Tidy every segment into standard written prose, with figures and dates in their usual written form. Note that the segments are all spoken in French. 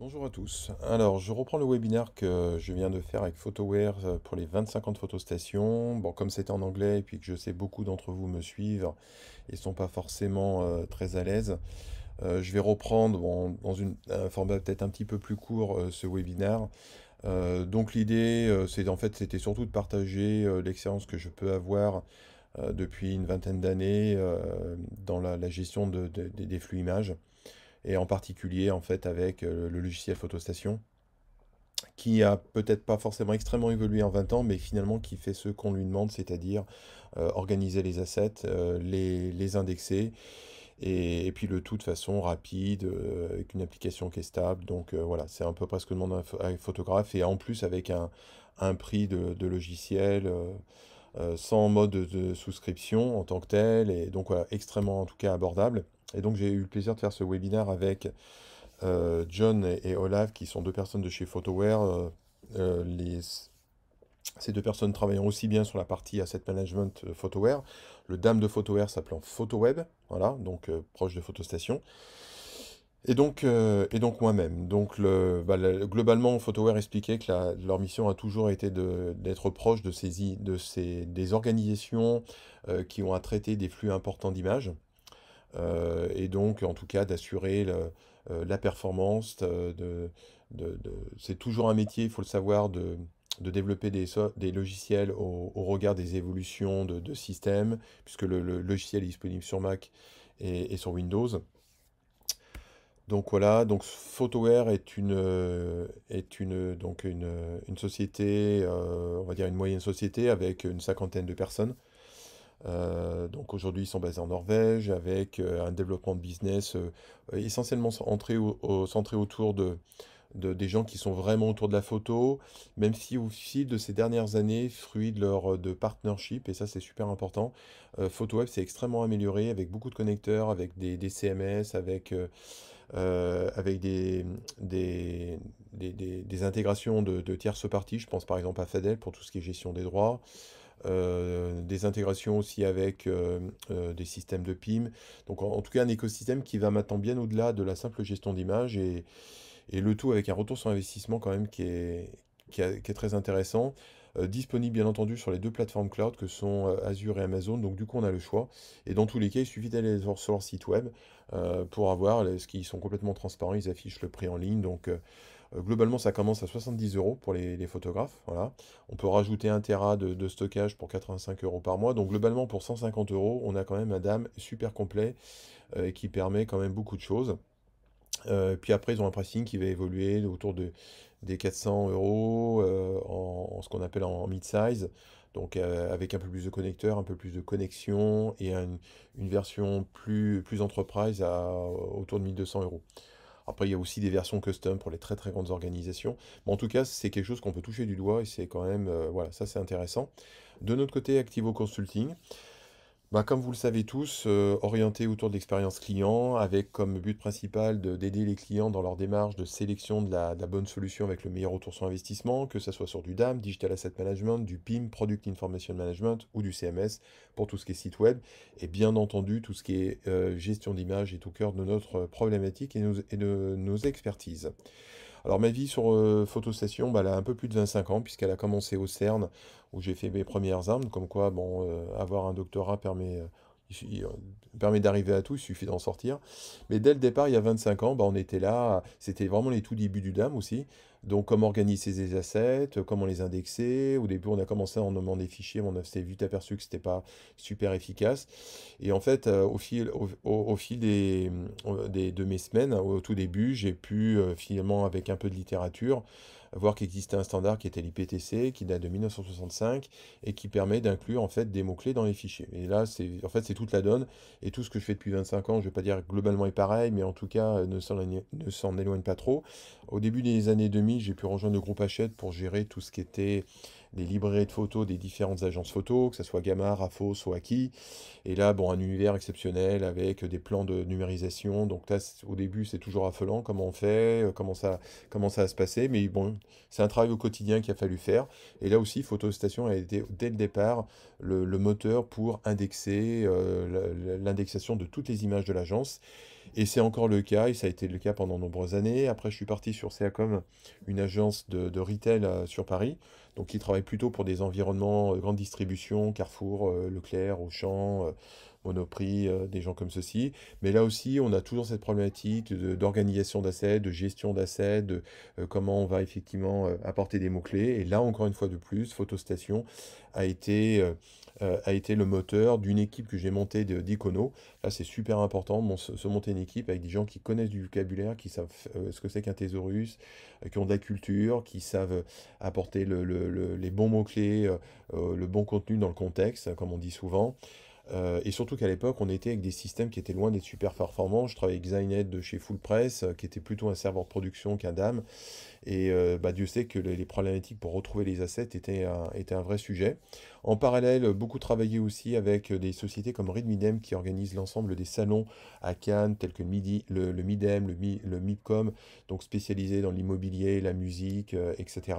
Bonjour à tous. Alors, je reprends le webinaire que je viens de faire avec Photoware pour les 25 ans de photostation. Bon, comme c'était en anglais et puis que je sais beaucoup d'entre vous me suivent et sont pas forcément très à l'aise, je vais reprendre dans un format peut-être un petit peu plus court ce webinaire. Donc l'idée, c'était surtout de partager l'expérience que je peux avoir depuis une vingtaine d'années dans la gestion des flux images et en particulier en fait avec le logiciel Photostation qui a peut-être pas forcément extrêmement évolué en 20 ans, mais finalement qui fait ce qu'on lui demande, c'est-à-dire organiser les assets, les indexer, et puis le tout de façon rapide, avec une application qui est stable. Donc voilà, c'est un peu presque le monde à un photographe, et en plus avec un prix de logiciel sans mode de souscription en tant que tel, et donc voilà, extrêmement en tout cas abordable. Et donc j'ai eu le plaisir de faire ce webinaire avec John et Olaf, qui sont deux personnes de chez Photoware. Ces deux personnes travaillant aussi bien sur la partie asset management Photoware, le dame de Photoware s'appelant Photoweb, voilà, donc proche de Photostation. Et donc moi-même. Donc globalement, Photoware expliquait que leur mission a toujours été d'être proche des organisations qui ont à traiter des flux importants d'images. Et donc, en tout cas, d'assurer la performance. C'est toujours un métier, il faut le savoir, de développer des logiciels au regard des évolutions de systèmes, puisque le logiciel est disponible sur Mac et sur Windows. Donc voilà, donc Photoware est une société, on va dire une moyenne société avec une cinquantaine de personnes. Donc aujourd'hui, ils sont basés en Norvège avec un développement de business essentiellement centré autour des gens qui sont vraiment autour de la photo, même si au fil de ces dernières années, fruit de partnership, et ça c'est super important, PhotoWeb s'est extrêmement amélioré avec beaucoup de connecteurs, avec des CMS, avec des, des intégrations de tierces parties. Je pense par exemple à Fadel pour tout ce qui est gestion des droits, des intégrations aussi avec des systèmes de PIM. Donc en tout cas un écosystème qui va maintenant bien au-delà de la simple gestion d'image, et le tout avec un retour sur investissement quand même qui est très intéressant. Disponible bien entendu sur les deux plateformes cloud que sont Azure et Amazon, donc du coup on a le choix. Et dans tous les cas, il suffit d'aller sur leur site web pour avoir ce qui sont complètement transparents, ils affichent le prix en ligne. Donc globalement, ça commence à 70 euros pour les photographes. Voilà. On peut rajouter 1 Tera de stockage pour 85 euros par mois. Donc globalement, pour 150 euros, on a quand même un DAM super complet qui permet quand même beaucoup de choses. Puis après, ils ont un pricing qui va évoluer des 400 euros en ce qu'on appelle en mid-size. Donc avec un peu plus de connecteurs, un peu plus de connexion et une version plus enterprise autour de 1200 euros. Après, il y a aussi des versions custom pour les très très grandes organisations. Mais en tout cas, c'est quelque chose qu'on peut toucher du doigt et c'est quand même, voilà, ça c'est intéressant. De notre côté, Activo Consulting, bah, comme vous le savez tous, orienté autour de l'expérience client, avec comme but principal d'aider les clients dans leur démarche de sélection de la bonne solution avec le meilleur retour sur investissement, que ce soit sur du DAM, Digital Asset Management, du PIM, Product Information Management ou du CMS pour tout ce qui est site web. Et bien entendu, tout ce qui est gestion d'image est au cœur de notre problématique et de nos expertises. Alors ma vie sur Photostation, bah, elle a un peu plus de 25 ans puisqu'elle a commencé au CERN où j'ai fait mes premières armes, comme quoi bon, avoir un doctorat permet d'arriver à tout, il suffit d'en sortir. Mais dès le départ, il y a 25 ans, bah, on était là, c'était vraiment les tout débuts du DAM aussi. Donc comment organiser ses assets, comment les indexer. Au début, on a commencé en nommant des fichiers, mais on s'est vite aperçu que c'était pas super efficace. Et en fait, au fil de mes semaines, au tout début, j'ai pu finalement, avec un peu de littérature, voir qu'il existait un standard qui était l'IPTC, qui date de 1965 et qui permet d'inclure en fait des mots-clés dans les fichiers. Et là, c'est toute la donne. Et tout ce que je fais depuis 25 ans, je ne vais pas dire globalement est pareil, mais en tout cas, ne s'en éloigne pas trop. Au début des années 2000, j'ai pu rejoindre le groupe Hachette pour gérer tout ce qui était des librairies de photos des différentes agences photos, que ce soit Gamma, Rafos, Waki. Et là, bon, un univers exceptionnel avec des plans de numérisation. Donc là, au début, c'est toujours affolant comment on fait, comment ça va se passer. Mais bon, c'est un travail au quotidien qu'il a fallu faire. Et là aussi, PhotoStation a été dès le départ le moteur pour indexer l'indexation de toutes les images de l'agence. Et c'est encore le cas, et ça a été le cas pendant de nombreuses années. Après, je suis parti sur Seacom, une agence de retail sur Paris, donc qui travaille plutôt pour des environnements grande distribution, Carrefour, Leclerc, Auchan, Monoprix, des gens comme ceci. Mais là aussi, on a toujours cette problématique d'organisation d'assets, de gestion d'assets, de comment on va effectivement apporter des mots-clés. Et là, encore une fois de plus, PhotoStation a été le moteur d'une équipe que j'ai montée d'Icono. Là, c'est super important, se monter une équipe avec des gens qui connaissent du vocabulaire, qui savent ce que c'est qu'un thésaurus, qui ont de la culture, qui savent apporter les bons mots-clés, le bon contenu dans le contexte, comme on dit souvent. Et surtout qu'à l'époque, on était avec des systèmes qui étaient loin d'être super performants. Je travaillais avec Zynet de chez Full Press, qui était plutôt un serveur de production qu'un DAM. Et bah, Dieu sait que les problématiques pour retrouver les assets étaient un vrai sujet. En parallèle, beaucoup travaillé aussi avec des sociétés comme Reed Midem qui organisent l'ensemble des salons à Cannes, tels que le Midem, le MIPCOM, donc spécialisé dans l'immobilier, la musique, etc.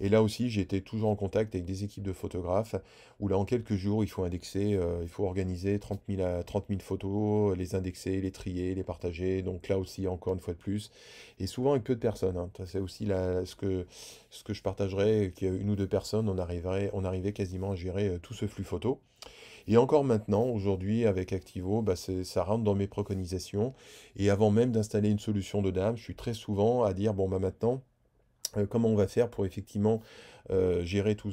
Et là aussi, j'ai été toujours en contact avec des équipes de photographes où là, en quelques jours, il faut indexer, il faut organiser 30 000 photos, les indexer, les trier, les partager. Donc là aussi, encore une fois de plus, et souvent avec peu de personnes, hein. Ça, c'est aussi ce que je partagerais, qu'une ou deux personnes, on arrivait quasiment à gérer tout ce flux photo. Et encore maintenant, aujourd'hui, avec Activo, bah, ça rentre dans mes préconisations. Et avant même d'installer une solution de DAM, je suis très souvent à dire, bon, bah maintenant, comment on va faire pour effectivement gérer tout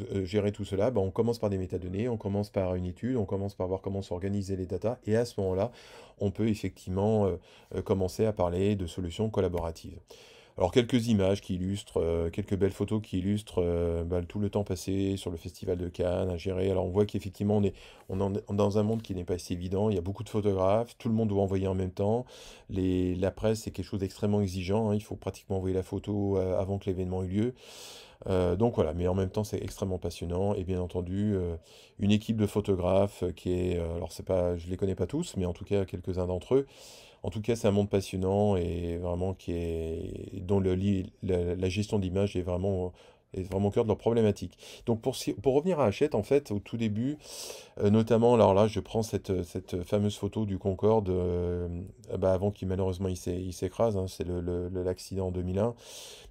cela? Bah, on commence par des métadonnées, on commence par une étude, on commence par voir comment s'organiser les datas, et à ce moment-là, on peut effectivement commencer à parler de solutions collaboratives. Alors quelques images qui illustrent, quelques belles photos qui illustrent bah, tout le temps passé sur le festival de Cannes à gérer. Alors on voit qu'effectivement on est dans un monde qui n'est pas si évident. Il y a beaucoup de photographes, tout le monde doit envoyer en même temps. La presse c'est quelque chose d'extrêmement exigeant, hein. Il faut pratiquement envoyer la photo avant que l'événement ait lieu. Donc voilà, mais en même temps c'est extrêmement passionnant et bien entendu une équipe de photographes qui est, alors c'est pas, je les connais pas tous, mais en tout cas quelques-uns d'entre eux. En tout cas, c'est un monde passionnant et vraiment dont la gestion d'image est vraiment au cœur de leur problématique. Donc pour revenir à Hachette, en fait, au tout début, notamment, alors là, je prends cette fameuse photo du Concorde, bah, avant qu'il malheureusement il s'écrase, hein, c'est l'accident en 2001.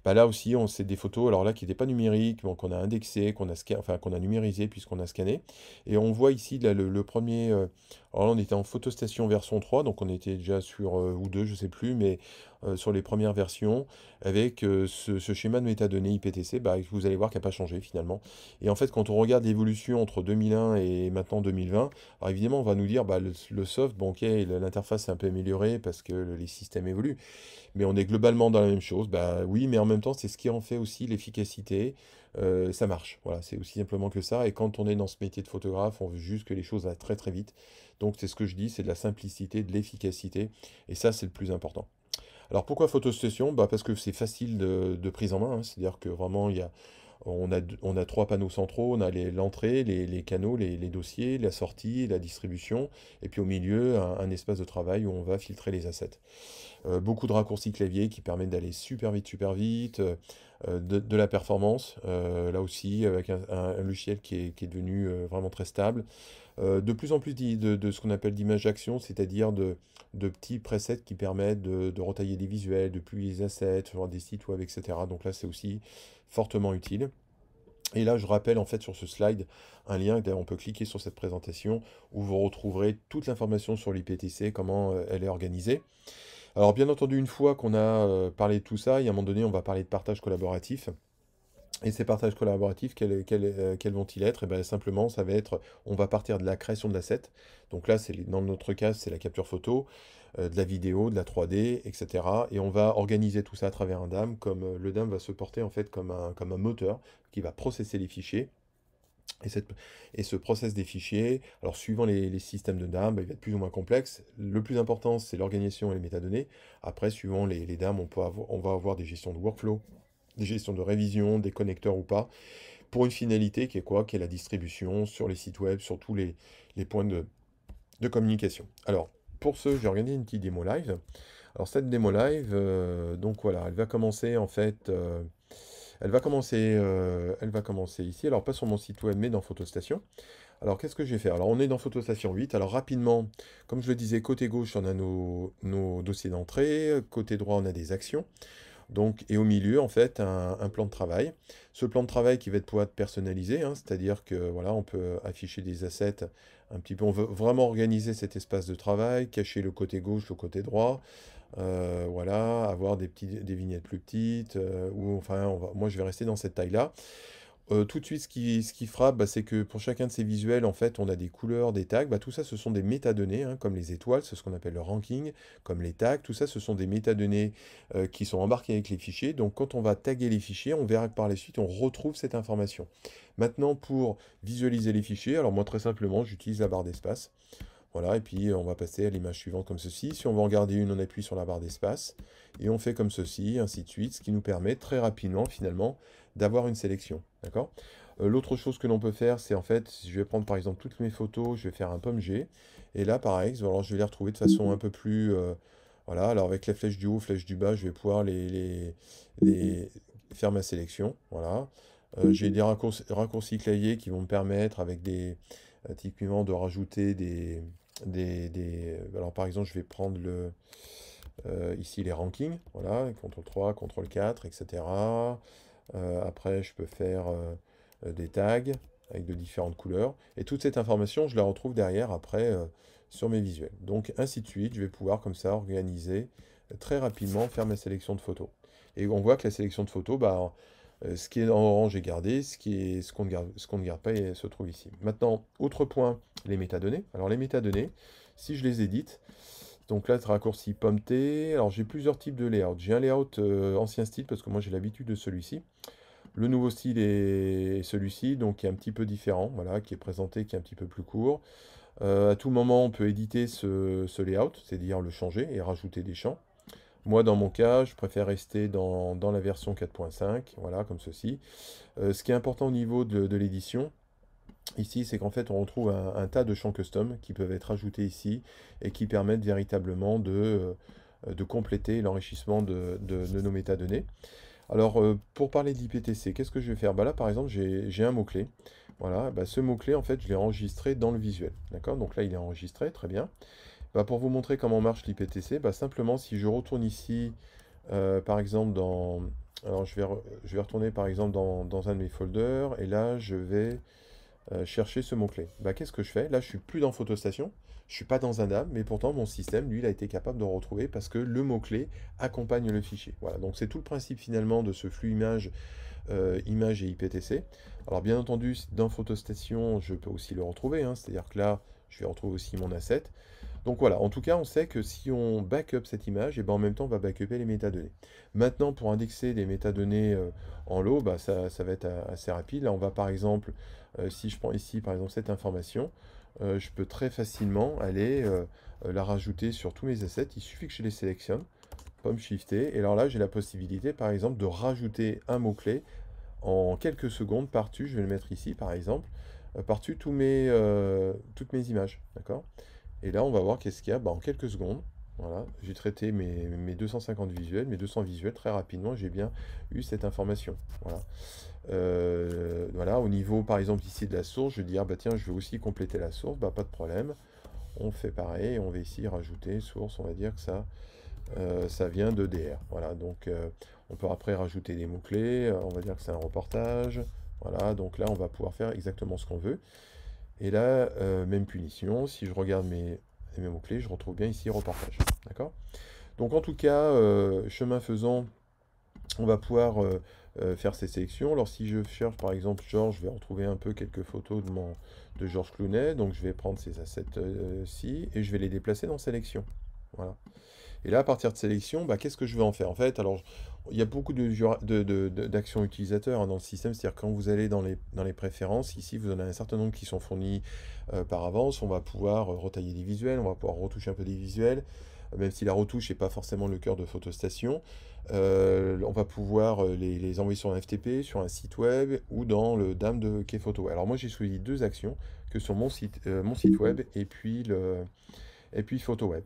Bah, là aussi, c'est des photos, alors là, qui n'étaient pas numériques, donc qu'on a indexé, enfin, qu'on a numérisé puisqu'on a scanné. Et on voit ici là, le premier. Alors là, on était en photostation version 3, donc on était déjà sur, ou 2, je sais plus, mais sur les premières versions, avec ce schéma de métadonnées IPTC, bah, vous allez voir qu'il n'a pas changé finalement. Et en fait, quand on regarde l'évolution entre 2001 et maintenant 2020, alors évidemment, on va nous dire, bah, le soft, bon, ok, l'interface s'est un peu améliorée parce que les systèmes évoluent. Mais on est globalement dans la même chose. Bah oui, mais en même temps, c'est ce qui en fait aussi l'efficacité. Ça marche. Voilà, c'est aussi simplement que ça. Et quand on est dans ce métier de photographe, on veut juste que les choses aillent très très vite. Donc c'est ce que je dis, c'est de la simplicité, de l'efficacité. Et ça, c'est le plus important. Alors pourquoi photostation? Bah parce que c'est facile de prise en main, hein. C'est-à-dire que vraiment, on a trois panneaux centraux, on a l'entrée, les canaux, les dossiers, la sortie, la distribution, et puis au milieu, un espace de travail où on va filtrer les assets. Beaucoup de raccourcis clavier qui permettent d'aller super vite, de la performance, là aussi avec un logiciel qui est devenu vraiment très stable. De plus en plus de ce qu'on appelle d'images d'action, c'est-à-dire de petits presets qui permettent de retailler des visuels, de publier des assets, sur des sites web, etc. Donc là, c'est aussi fortement utile. Et là, je rappelle en fait sur ce slide un lien, d'ailleurs, on peut cliquer sur cette présentation où vous retrouverez toute l'information sur l'IPTC, comment elle est organisée. Alors bien entendu, une fois qu'on a parlé de tout ça, il y a un moment donné, on va parler de partage collaboratif. Et ces partages collaboratifs, quels vont-ils être? Et bien simplement, ça va être, on va partir de la création de l'asset. Donc là, dans notre cas, c'est la capture photo, de la vidéo, de la 3D, etc. Et on va organiser tout ça à travers un DAM, comme le DAM va se porter en fait comme un moteur qui va processer les fichiers. Et ce process des fichiers, alors suivant les systèmes de DAM, bah, il va être plus ou moins complexe. Le plus important, c'est l'organisation et les métadonnées. Après, suivant les DAM, on va avoir des gestions de workflow, des gestions de révision, des connecteurs ou pas. pour une finalité qui est quoi? Qui est la distribution sur les sites web, sur tous les points de communication. Alors, pour ce, j'ai organisé une petite démo live. Alors, cette démo live, donc voilà, elle va commencer en fait, elle va commencer ici. Alors, pas sur mon site web, mais dans PhotoStation. Alors, qu'est-ce que je vais faire? Alors, on est dans PhotoStation 8. Alors, rapidement, comme je le disais, côté gauche, on a nos dossiers d'entrée. Côté droit, on a des actions. Donc, et au milieu, en fait, un plan de travail. Ce plan de travail qui va pouvoir être personnalisé, hein, c'est-à-dire que voilà, on peut afficher des assets un petit peu. On veut vraiment organiser cet espace de travail, cacher le côté gauche, le côté droit. Voilà, avoir des vignettes plus petites, ou enfin, moi je vais rester dans cette taille-là. Tout de suite, ce qui frappe, bah, c'est que pour chacun de ces visuels, en fait, on a des couleurs, des tags. Bah, tout ça, ce sont des métadonnées, hein, comme les étoiles, c'est ce qu'on appelle le ranking, comme les tags. Tout ça, ce sont des métadonnées qui sont embarquées avec les fichiers. Donc, quand on va taguer les fichiers, on verra que par la suite, on retrouve cette information. Maintenant, pour visualiser les fichiers, alors moi, très simplement, j'utilise la barre d'espace. Voilà, et puis on va passer à l'image suivante comme ceci. Si on veut en garder une, on appuie sur la barre d'espace, et on fait comme ceci, ainsi de suite, ce qui nous permet très rapidement, finalement, d'avoir une sélection. D'accord? L'autre chose que l'on peut faire, c'est en fait, si je vais prendre par exemple toutes mes photos, je vais faire un pomme G, et là, pareil, alors je vais les retrouver de façon un peu plus... voilà, alors avec la flèche du haut, flèche du bas, je vais pouvoir faire ma sélection. Voilà. J'ai des raccourcis clavier qui vont me permettre, avec typiquement, de rajouter alors par exemple, je vais prendre ici les rankings, voilà, CTRL 3, CTRL 4, etc. Après, je peux faire des tags avec de différentes couleurs. Et toute cette information, je la retrouve derrière après sur mes visuels. Donc ainsi de suite, je vais pouvoir comme ça organiser très rapidement, faire ma sélection de photos. Et on voit que la sélection de photos, bah, ce qui est en orange est gardé, ce qu'on ne garde pas se trouve ici. Maintenant, autre point, les métadonnées. Alors les métadonnées, si je les édite, donc là, raccourci pomme T. Alors j'ai plusieurs types de layout. J'ai un layout ancien style parce que moi j'ai l'habitude de celui-ci. Le nouveau style est celui-ci, donc qui est un petit peu différent, voilà, qui est présenté, qui est un petit peu plus court. À tout moment, on peut éditer ce layout, c'est-à-dire le changer et rajouter des champs. Moi, dans mon cas, je préfère rester dans la version 4.5, voilà, comme ceci. Ce qui est important au niveau de l'édition, ici, c'est qu'en fait, on retrouve un tas de champs custom qui peuvent être ajoutés ici et qui permettent véritablement de compléter l'enrichissement de nos métadonnées. Alors, pour parler de l'IPTC, qu'est-ce que je vais faire? Bah là, par exemple, j'ai un mot-clé. Voilà, bah, ce mot-clé, en fait, je l'ai enregistré dans le visuel. D'accord? Donc là, il est enregistré, très bien. Bah, pour vous montrer comment marche l'IPTC, bah, simplement, si je retourne ici, par exemple, alors, je vais retourner, par exemple, dans un de mes folders, et là, je vais chercher ce mot-clé. Bah, qu'est-ce que je fais? Là, je suis plus dans PhotoStation, je suis pas dans un DAB, mais pourtant mon système, lui, il a été capable de le retrouver parce que le mot-clé accompagne le fichier. Voilà, donc c'est tout le principe finalement de ce flux image et IPTC. Alors bien entendu, dans PhotoStation, je peux aussi le retrouver, hein, c'est-à-dire que là, je vais retrouver aussi mon asset. Donc voilà, en tout cas, on sait que si on backup cette image, et ben en même temps, on va backuper les métadonnées. Maintenant, pour indexer des métadonnées en lot, bah, ça va être assez rapide. Là, on va par exemple, si je prends ici, par exemple, cette information, je peux très facilement aller la rajouter sur tous mes assets. Il suffit que je les sélectionne, pomme shiftée, et alors là, j'ai la possibilité, par exemple, de rajouter un mot-clé en quelques secondes par-dessus. Je vais le mettre ici, par exemple, par-dessus toutes mes images. D'accord? Et là, on va voir qu'est-ce qu'il y a. Bah, en quelques secondes. Voilà, j'ai traité mes 250 visuels, mes 200 visuels très rapidement. J'ai bien eu cette information. Voilà. Voilà, au niveau, par exemple, ici de la source, je vais dire, bah tiens, je veux aussi compléter la source. Bah, pas de problème. On fait pareil. On va ici rajouter source. On va dire que ça vient de DR. Voilà, donc on peut après rajouter des mots-clés. On va dire que c'est un reportage. Voilà, donc là, on va pouvoir faire exactement ce qu'on veut. Et là, même punition, si je regarde mes mots-clés, je retrouve bien ici reportage. D'accord? Donc en tout cas, chemin faisant, on va pouvoir faire ces sélections. Alors si je cherche par exemple Georges, je vais retrouver un peu quelques photos de Georges Clooney. Donc je vais prendre ces assets-ci et je vais les déplacer dans sélection. Voilà. Et là, à partir de sélection, bah, qu'est-ce que je vais en faire? En fait, alors, il y a beaucoup d'actions utilisateurs hein, dans le système, c'est-à-dire quand vous allez dans les préférences, ici, vous en avez un certain nombre qui sont fournis par avance. On va pouvoir retailler des visuels, on va pouvoir retoucher un peu des visuels, même si la retouche n'est pas forcément le cœur de PhotoStation. On va pouvoir les envoyer sur un FTP, sur un site web ou dans le DAM de Keyphoto. Alors moi, j'ai choisi deux actions que sur mon site web et puis PhotoWeb.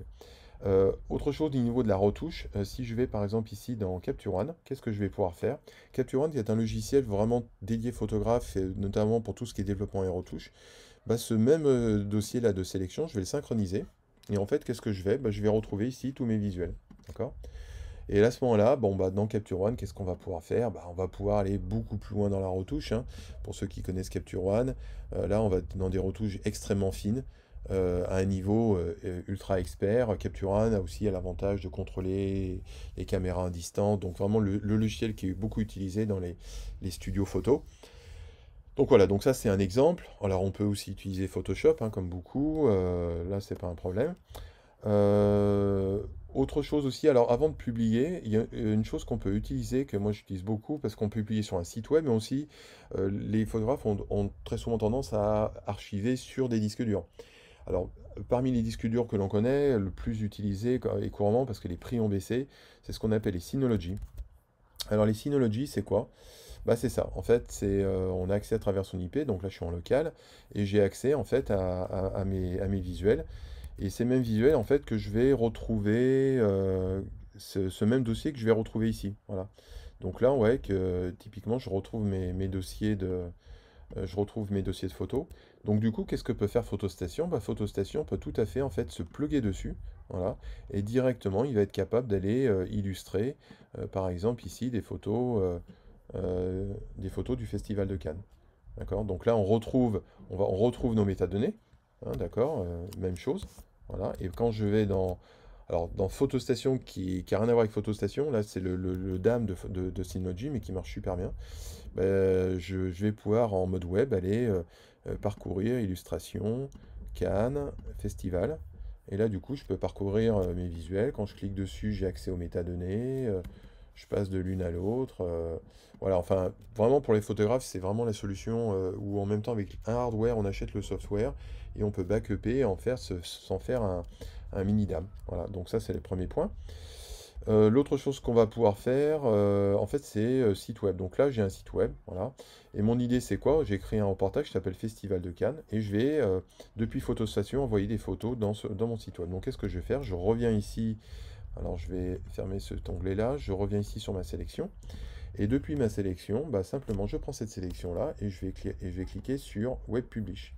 Autre chose au niveau de la retouche, si je vais par exemple ici dans Capture One, qu'est-ce que je vais pouvoir faire? Capture One est un logiciel vraiment dédié photographe, et notamment pour tout ce qui est développement et retouche. Bah, ce même dossier là de sélection, je vais le synchroniser. Et en fait, qu'est-ce que je vais? Bah, je vais retrouver ici tous mes visuels. D'accord? Et à ce moment-là, bon, bah, dans Capture One, qu'est-ce qu'on va pouvoir faire? Bah, on va pouvoir aller beaucoup plus loin dans la retouche, hein. Pour ceux qui connaissent Capture One, là, on va dans des retouches extrêmement fines, à un niveau ultra expert. Capture One a aussi l'avantage de contrôler les caméras à distance, donc vraiment le logiciel qui est beaucoup utilisé dans les studios photo. Donc voilà, donc ça c'est un exemple. Alors on peut aussi utiliser Photoshop, hein, comme beaucoup, là c'est pas un problème. Euh, Autre chose aussi, alors avant de publier, il y a une chose qu'on peut utiliser, que moi j'utilise beaucoup, parce qu'on peut publier sur un site web, mais aussi les photographes ont très souvent tendance à archiver sur des disques durs. Alors, parmi les disques durs que l'on connaît, le plus utilisé et couramment, parce que les prix ont baissé, c'est ce qu'on appelle les Synology. Alors les Synology, c'est quoi? Bah c'est ça, en fait, on a accès à travers son IP, donc là je suis en local, et j'ai accès en fait à mes visuels. Et ces mêmes visuels, en fait, que je vais retrouver, ce même dossier que je vais retrouver ici. Voilà. Donc là, ouais, que typiquement, je retrouve mes dossiers de photos. Donc du coup, qu'est-ce que peut faire PhotoStation? Bah, PhotoStation peut tout à fait en fait se plugger dessus, voilà, et directement, il va être capable d'aller illustrer, par exemple ici, des photos du Festival de Cannes. D'accord? Donc là, on retrouve nos métadonnées, hein, d'accord? Même chose. Voilà. Et quand je vais dans PhotoStation qui a rien à voir avec PhotoStation, là c'est le DAM de Synology, mais qui marche super bien. Je vais pouvoir en mode web aller parcourir illustration, Cannes, festival. Et là, du coup, je peux parcourir mes visuels. Quand je clique dessus, j'ai accès aux métadonnées. Je passe de l'une à l'autre. Voilà, enfin, vraiment pour les photographes, c'est vraiment la solution où en même temps, avec un hardware, on achète le software et on peut backuper et s'en faire un mini DAM. Voilà, donc ça, c'est le premier point. L'autre chose qu'on va pouvoir faire, en fait, c'est site web. Donc là, j'ai un site web, voilà. Et mon idée, c'est quoi? J'ai créé un reportage qui s'appelle Festival de Cannes et je vais, depuis PhotoStation, envoyer des photos dans mon site web. Donc, qu'est-ce que je vais faire? Je reviens ici. Alors, je vais fermer cet onglet-là. Je reviens ici sur ma sélection. Et depuis ma sélection, bah, simplement, je prends cette sélection-là et je vais cliquer sur Web Publish.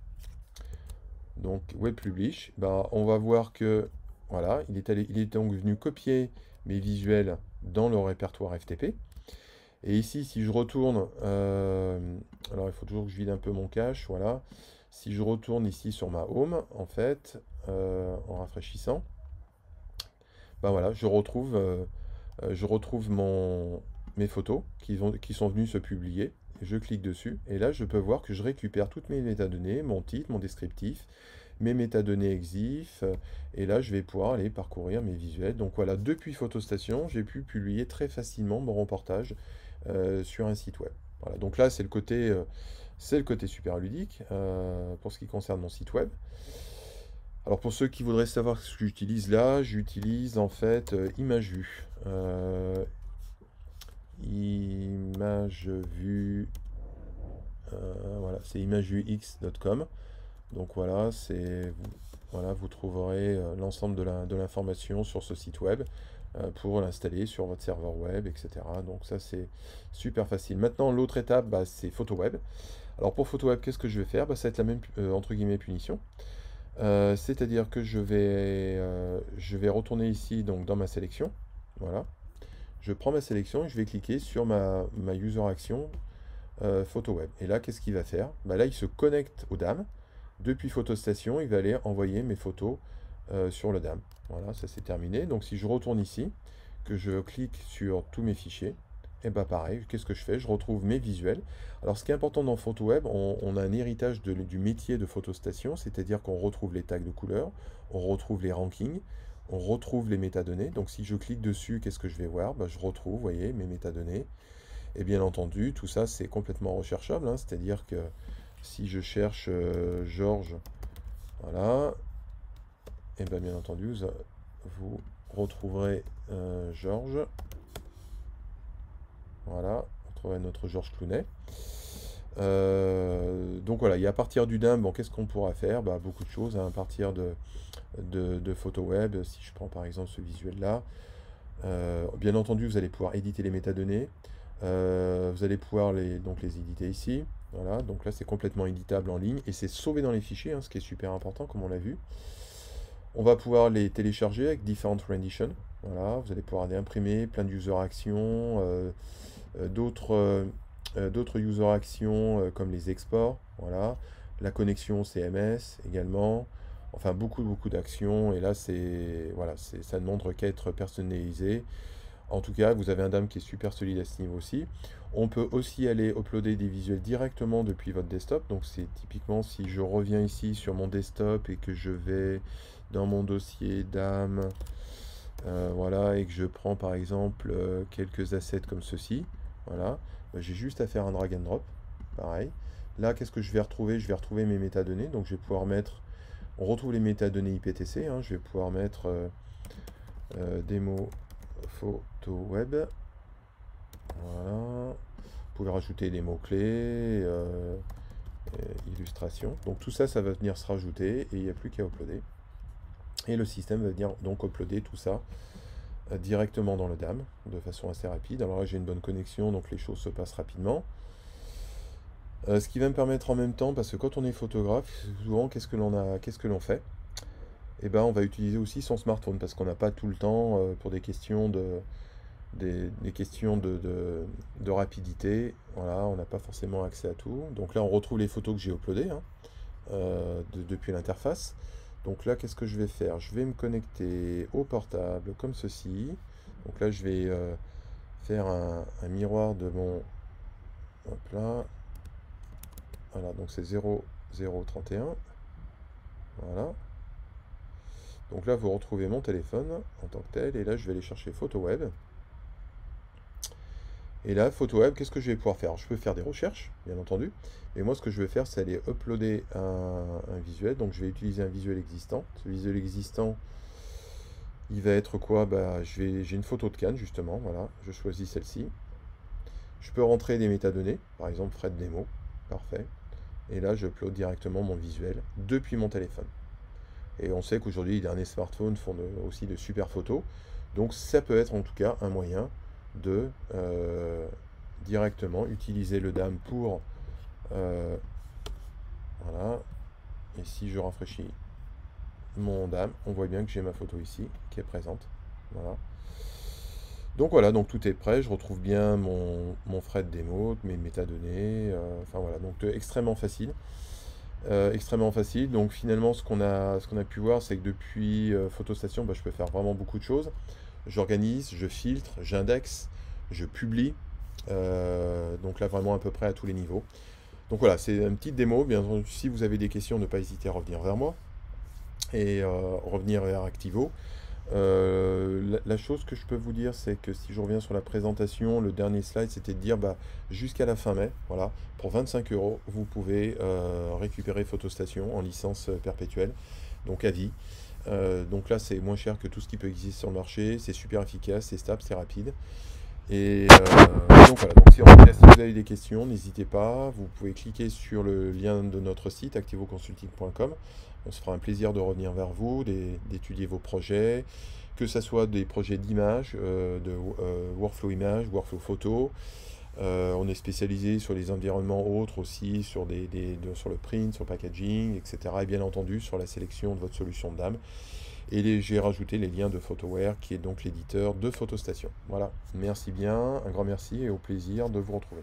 Donc, Web Publish, bah, on va voir que, voilà, il est donc venu copier mes visuels dans le répertoire FTP. Et ici, si je retourne, alors il faut toujours que je vide un peu mon cache, voilà. Si je retourne ici sur ma home, en fait, en rafraîchissant, ben voilà, je retrouve mes photos qui sont venues se publier. Et je clique dessus, et là, je peux voir que je récupère toutes mes métadonnées, mon titre, mon descriptif, mes métadonnées EXIF, et là, je vais pouvoir aller parcourir mes visuels. Donc voilà, depuis PhotoStation, j'ai pu publier très facilement mon reportage sur un site web. Voilà, donc là, c'est le côté super ludique pour ce qui concerne mon site web. Alors pour ceux qui voudraient savoir ce que j'utilise là, j'utilise en fait ImageVue. ImageVue, voilà, c'est imagevuex.com. Donc voilà, voilà, vous trouverez l'ensemble de l'information sur ce site web pour l'installer sur votre serveur web, etc. Donc ça c'est super facile. Maintenant l'autre étape, bah, c'est PhotoWeb. Alors pour PhotoWeb, qu'est-ce que je vais faire? Bah, ça va être la même entre guillemets punition. C'est-à-dire que je vais retourner ici donc dans ma sélection. Voilà. Je prends ma sélection et je vais cliquer sur ma user action PhotoWeb. Et là, qu'est-ce qu'il va faire? Bah, là, il se connecte au DAM. Depuis PhotoStation, il va aller envoyer mes photos sur le DAM. Voilà, ça c'est terminé. Donc si je retourne ici, que je clique sur tous mes fichiers, et bah pareil, qu'est-ce que je fais? Je retrouve mes visuels. Alors ce qui est important dans PhotoWeb, on a un héritage du métier de PhotoStation, c'est-à-dire qu'on retrouve les tags de couleurs, on retrouve les rankings, on retrouve les métadonnées. Donc si je clique dessus, qu'est-ce que je vais voir? Bah, je retrouve, vous voyez, mes métadonnées. Et bien entendu, tout ça, c'est complètement recherchable, hein. C'est-à-dire que si je cherche Georges, voilà, et bien entendu, vous retrouverez Georges. Voilà, on trouverait notre Georges Clounet. Donc voilà, et à partir du DIM, bon, qu'est-ce qu'on pourra faire? Bah, beaucoup de choses, hein, à partir de photos web. Si je prends par exemple ce visuel-là, bien entendu, vous allez pouvoir éditer les métadonnées. Vous allez pouvoir donc les éditer ici. Voilà, donc là c'est complètement éditable en ligne et c'est sauvé dans les fichiers, hein, ce qui est super important comme on l'a vu. On va pouvoir les télécharger avec différentes renditions. Voilà, vous allez pouvoir les imprimer, plein de user actions, d'autres user actions comme les exports. Voilà, la connexion CMS également. Enfin, beaucoup d'actions. Et là, voilà, ça ne montre qu'à être personnalisé. En tout cas, vous avez un DAM qui est super solide à ce niveau aussi. On peut aussi aller uploader des visuels directement depuis votre desktop. Donc c'est typiquement si je reviens ici sur mon desktop et que je vais dans mon dossier DAM, voilà, et que je prends par exemple quelques assets comme ceci, voilà, bah, j'ai juste à faire un drag and drop, pareil. Là, qu'est-ce que je vais retrouver? Je vais retrouver mes métadonnées. Donc je vais pouvoir mettre, on retrouve les métadonnées IPTC, hein, je vais pouvoir mettre démo photo web. Voilà. Vous pouvez rajouter des mots-clés, illustrations. Donc tout ça, ça va venir se rajouter et il n'y a plus qu'à uploader. Et le système va venir donc uploader tout ça directement dans le DAM de façon assez rapide. Alors là, j'ai une bonne connexion, donc les choses se passent rapidement. Ce qui va me permettre en même temps, parce que quand on est photographe, souvent, qu'est-ce que l'on fait? Eh ben, on va utiliser aussi son smartphone parce qu'on n'a pas tout le temps pour des questions des questions de rapidité. Voilà, on n'a pas forcément accès à tout. Donc là, on retrouve les photos que j'ai uploadées, hein, depuis l'interface. Donc là, qu'est-ce que je vais faire? Je vais me connecter au portable comme ceci. Donc là, je vais faire un miroir de mon... Hop là. Voilà, donc c'est 0031. Voilà. Donc là, vous retrouvez mon téléphone en tant que tel. Et là, je vais aller chercher Photo Web. Et là, Photo Web, qu'est-ce que je vais pouvoir faire? Je peux faire des recherches, bien entendu. Mais moi, ce que je vais faire, c'est aller uploader un visuel. Donc, je vais utiliser un visuel existant. Ce visuel existant, il va être quoi? Bah, j'ai une photo de canne, justement. Voilà, je choisis celle-ci. Je peux rentrer des métadonnées, par exemple Fred Démo. Parfait. Et là, je upload directement mon visuel depuis mon téléphone. Et on sait qu'aujourd'hui, les derniers smartphones font aussi de super photos. Donc, ça peut être en tout cas un moyen de directement utiliser le DAM pour... voilà. Et si je rafraîchis mon DAM, on voit bien que j'ai ma photo ici qui est présente. Voilà. Donc voilà, donc tout est prêt, je retrouve bien mon Fred démo, mes métadonnées, enfin voilà, donc extrêmement facile. Extrêmement facile, donc finalement ce qu'on a pu voir, c'est que depuis Photostation, bah, je peux faire vraiment beaucoup de choses. J'organise, je filtre, j'indexe, je publie, donc là vraiment à peu près à tous les niveaux. Donc voilà, c'est une petite démo, bien entendu, si vous avez des questions, ne pas hésiter à revenir vers moi et revenir vers Activo. La chose que je peux vous dire, c'est que si je reviens sur la présentation, le dernier slide, c'était de dire bah, jusqu'à la fin mai, voilà, pour 25 €, vous pouvez récupérer Photostation en licence perpétuelle, donc à vie. Donc là, c'est moins cher que tout ce qui peut exister sur le marché, c'est super efficace, c'est stable, c'est rapide. Et donc voilà, donc si vous avez des questions, n'hésitez pas, vous pouvez cliquer sur le lien de notre site activoconsulting.com. On se fera un plaisir de revenir vers vous, d'étudier vos projets, que ce soit des projets d'image, de workflow image, workflow photo. On est spécialisé sur les environnements autres aussi, sur sur le print, sur le packaging, etc. Et bien entendu sur la sélection de votre solution de DAM. Et j'ai rajouté les liens de Photoware, qui est donc l'éditeur de Photostation. Voilà, merci bien, un grand merci et au plaisir de vous retrouver.